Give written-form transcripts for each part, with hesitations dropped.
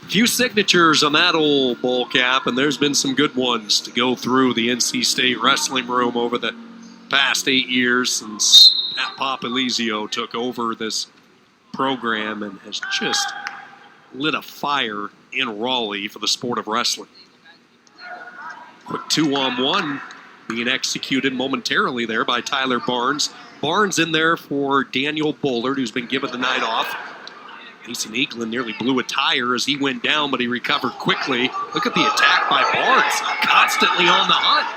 Few signatures on that old bowl cap, and there's been some good ones to go through the NC State wrestling room over the past 8 years since Pat Papalizio took over this program and has just lit a fire in Raleigh for the sport of wrestling. Quick 2-on-1 being executed momentarily there by Tyler Barnes. Barnes in there for Daniel Bullard, who's been given the night off. Mason Eaglin nearly blew a tire as he went down, but he recovered quickly. Look at the attack by Barnes, constantly on the hunt.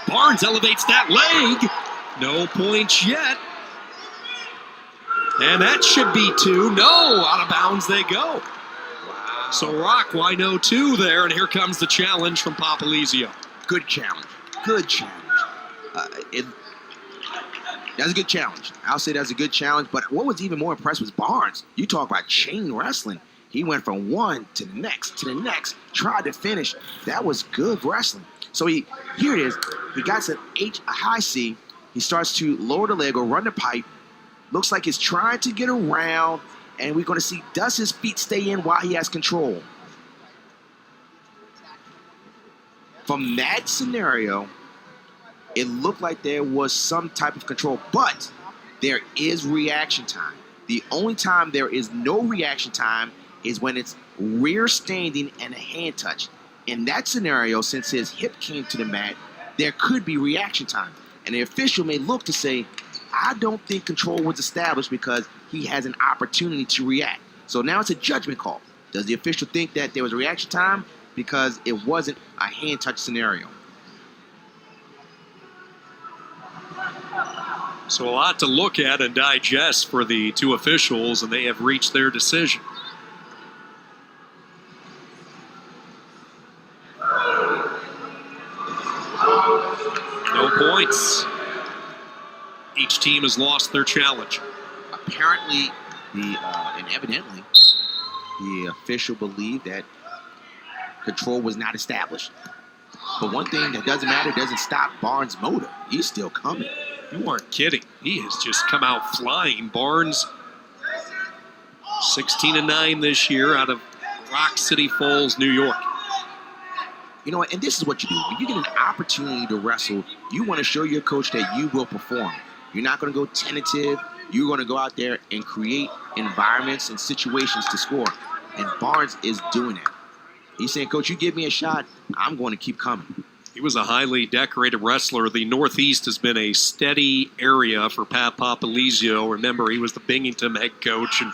Barnes elevates that leg. No points yet. And that should be 2. No, out of bounds they go. Wow. So Rock, why no 2 there? And here comes the challenge from Papalizio. Good challenge. Good challenge. That's a good challenge. I'll say that's a good challenge. But what was even more impressive was Barnes. You talk about chain wrestling. He went from one to the next, tried to finish. That was good wrestling. So here it is. He got to a high C. He starts to lower the leg or run the pipe. Looks like he's trying to get around. And we're going to see, does his feet stay in while he has control? From that scenario, it looked like there was some type of control, but there is reaction time. The only time there is no reaction time is when it's rear standing and a hand touch. In that scenario, since his hip came to the mat, there could be reaction time. And the official may look to say, I don't think control was established because he has an opportunity to react. So now it's a judgment call. Does the official think that there was a reaction time because it wasn't a hand touch scenario? So a lot to look at and digest for the 2 officials, and they have reached their decision. No points. Each team has lost their challenge. Apparently, and evidently, the official believed that control was not established. But one thing that doesn't matter, doesn't stop Barnes' motor. He's still coming. You aren't kidding. He has just come out flying. Barnes, 16-9 this year out of Rock City Falls, New York. You know what? And this is what you do. When you get an opportunity to wrestle, you want to show your coach that you will perform. You're not going to go tentative. You're going to go out there and create environments and situations to score. And Barnes is doing it. He's saying, Coach, you give me a shot, I'm going to keep coming. He was a highly decorated wrestler. The Northeast has been a steady area for Pat Papalizio. Remember, he was the Binghamton head coach, and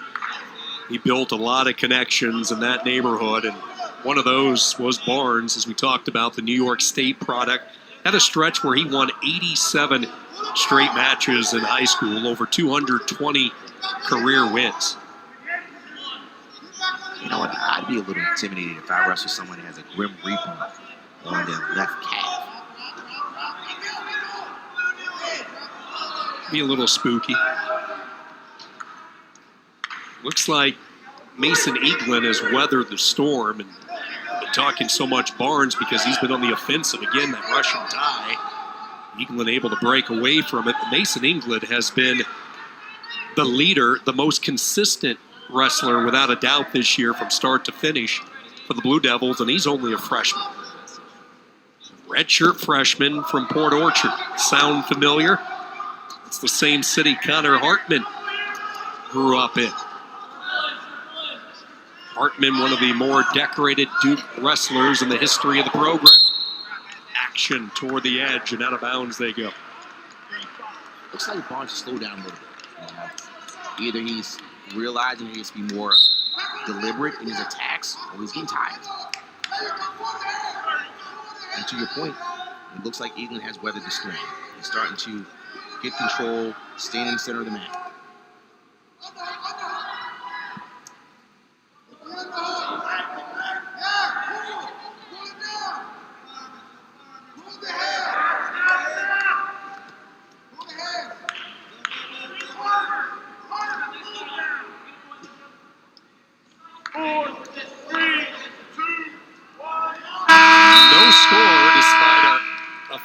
he built a lot of connections in that neighborhood. And one of those was Barnes, as we talked about, the New York State product. Had a stretch where he won 87 straight matches in high school, over 220 career wins. You know what? I'd be a little intimidated if I wrestled someone that has a Grim Reaper on their left calf. Be a little spooky. Looks like Mason Eaglin has weathered the storm, and been talking so much Barnes because he's been on the offensive again, that Russian tie. Eaglin able to break away from it. Mason Eaglin has been the leader, the most consistent wrestler without a doubt this year from start to finish for the Blue Devils, and he's only a freshman. Redshirt freshman from Port Orchard. Sound familiar? It's the same city Connor Hartman grew up in. Hartman, one of the more decorated Duke wrestlers in the history of the program. Action toward the edge, and out of bounds they go. Looks like Barnes slowed down a little bit. Either he's realizing he needs to be more deliberate in his attacks, or he's getting tired. And to your point, it looks like Eaglin has weathered the storm. He's starting to get control, standing in the center of the mat.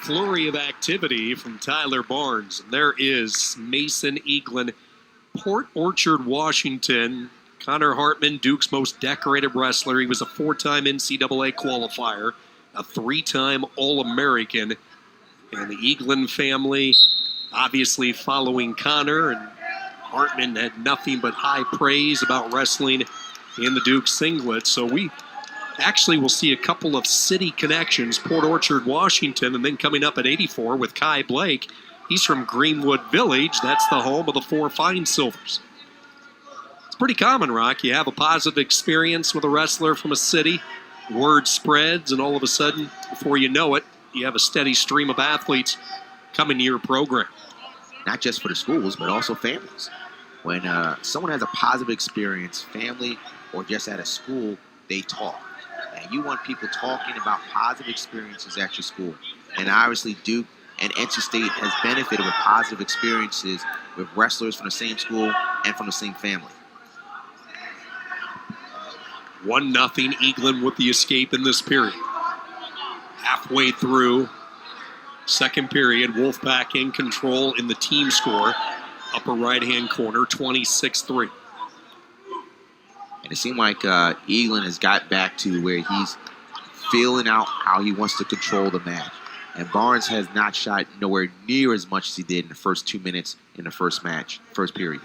Flurry of activity from Tyler Barnes. And there is Mason Eaglin, Port Orchard, Washington, Connor Hartman, Duke's most decorated wrestler. He was a 4-time NCAA qualifier, a 3-time All-American. And the Eaglin family obviously following Connor, and Hartman had nothing but high praise about wrestling in the Duke singlet. So we actually will see a couple of city connections, Port Orchard, Washington, and then coming up at 84 with Kai Blake. He's from Greenwood Village. That's the home of the 4 Fine Silvers. It's pretty common, Rock. You have a positive experience with a wrestler from a city, word spreads, and all of a sudden, before you know it, you have a steady stream of athletes coming to your program. Not just for the schools, but also families. When someone has a positive experience, family or just at a school, they talk. And you want people talking about positive experiences at your school. And obviously Duke and NC State has benefited with positive experiences with wrestlers from the same school and from the same family. 1-0 Eaglin with the escape in this period. Halfway through second period, Wolfpack in control in the team score. Upper right-hand corner, 26-3. And it seemed like Eaglin has got back to where he's feeling out how he wants to control the match. And Barnes has not shot nowhere near as much as he did in the first 2 minutes in the first period.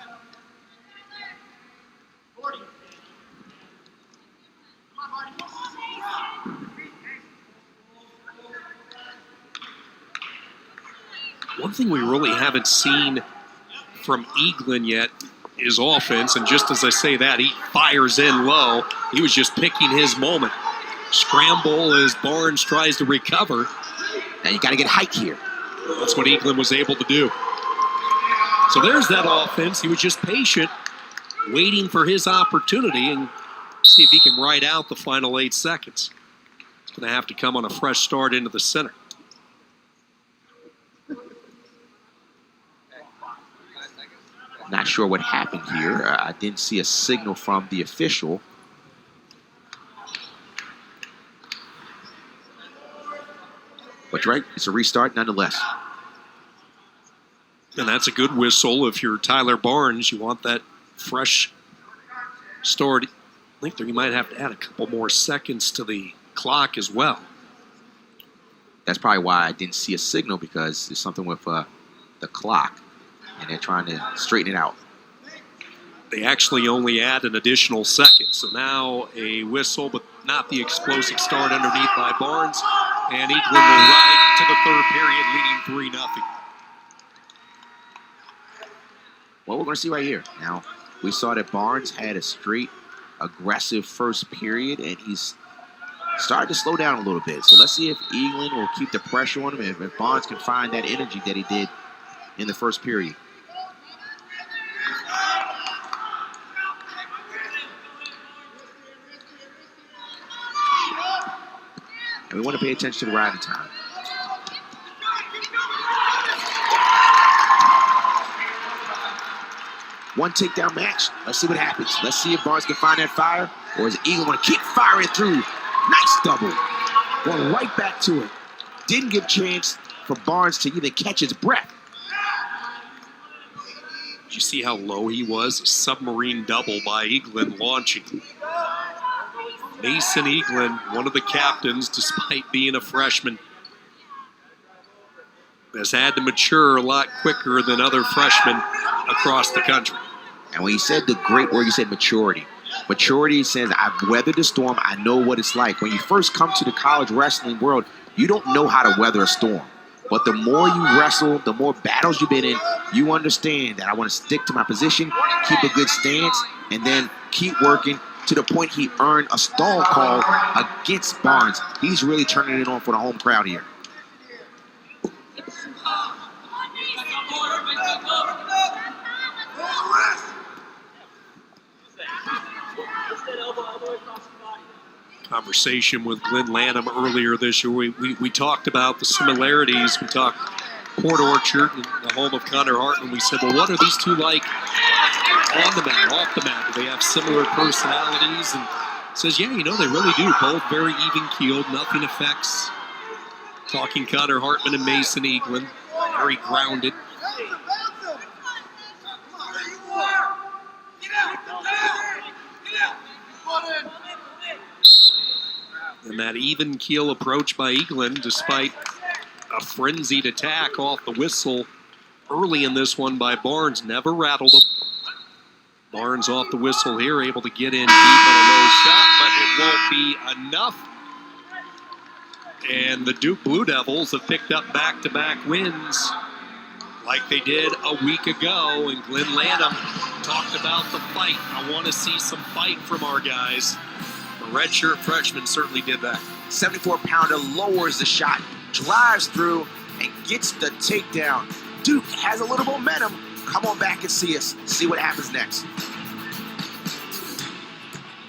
One thing we really haven't seen from Eaglin yet is offense, and just as I say that, he fires in low. He was just picking his moment. Scramble as Barnes tries to recover. Now you got to get height here. That's what Eaglin was able to do. So there's that offense. He was just patient, waiting for his opportunity, and see if he can ride out the final 8 seconds. It's going to have to come on a fresh start into the center. Not sure what happened here. I didn't see a signal from the official. But you're right, it's a restart nonetheless. And that's a good whistle. If you're Tyler Barnes, you want that fresh start. I think you might have to add a couple more seconds to the clock as well. That's probably why I didn't see a signal, because there's something with the clock, and they're trying to straighten it out. They actually only add an additional second. So now a whistle, but not the explosive start underneath by Barnes. And Eaglin will ride to the third period, leading 3-0. Well, we're going to see right here. Now, we saw that Barnes had a straight, aggressive first period, and he's started to slow down a little bit. So let's see if Eaglin will keep the pressure on him, if Barnes can find that energy that he did in the first period. And we want to pay attention to the riding time. One takedown match. Let's see what happens. Let's see if Barnes can find that fire, or is Eaglin want to keep firing through? Nice double. Going right back to it. Didn't give a chance for Barnes to even catch his breath. Did you see how low he was? A submarine double by Eaglin launching. Mason Eaglin, one of the captains, despite being a freshman, has had to mature a lot quicker than other freshmen across the country. And when you said the great word, you said maturity. Maturity says, I've weathered the storm. I know what it's like. When you first come to the college wrestling world, you don't know how to weather a storm. But the more you wrestle, the more battles you've been in, you understand that I want to stick to my position, keep a good stance, and then keep working to the point he earned a stall call against Barnes. He's really turning it on for the home crowd here. Conversation with Glenn Lanham earlier this year. We talked about the similarities. We talked Port Orchard, and the home of Connor Hartman. We said, well, what are these two like on the mat, off the mat? Do they have similar personalities? And says, yeah, they really do. Both very even-keeled, nothing affects. Talking Connor Hartman and Mason Eaglin, very grounded. And that even keel approach by Eaglin, despite a frenzied attack off the whistle early in this one by Barnes, never rattled him. Barnes off the whistle here, able to get in deep on a low shot, but it won't be enough. And the Duke Blue Devils have picked up back-to-back wins like they did a week ago. And Glenn Lanham talked about the fight. I want to see some fight from our guys. The redshirt freshman certainly did that. 74-pounder lowers the shot, drives through, and gets the takedown. Duke has a little momentum. Come on back and see us. See what happens next.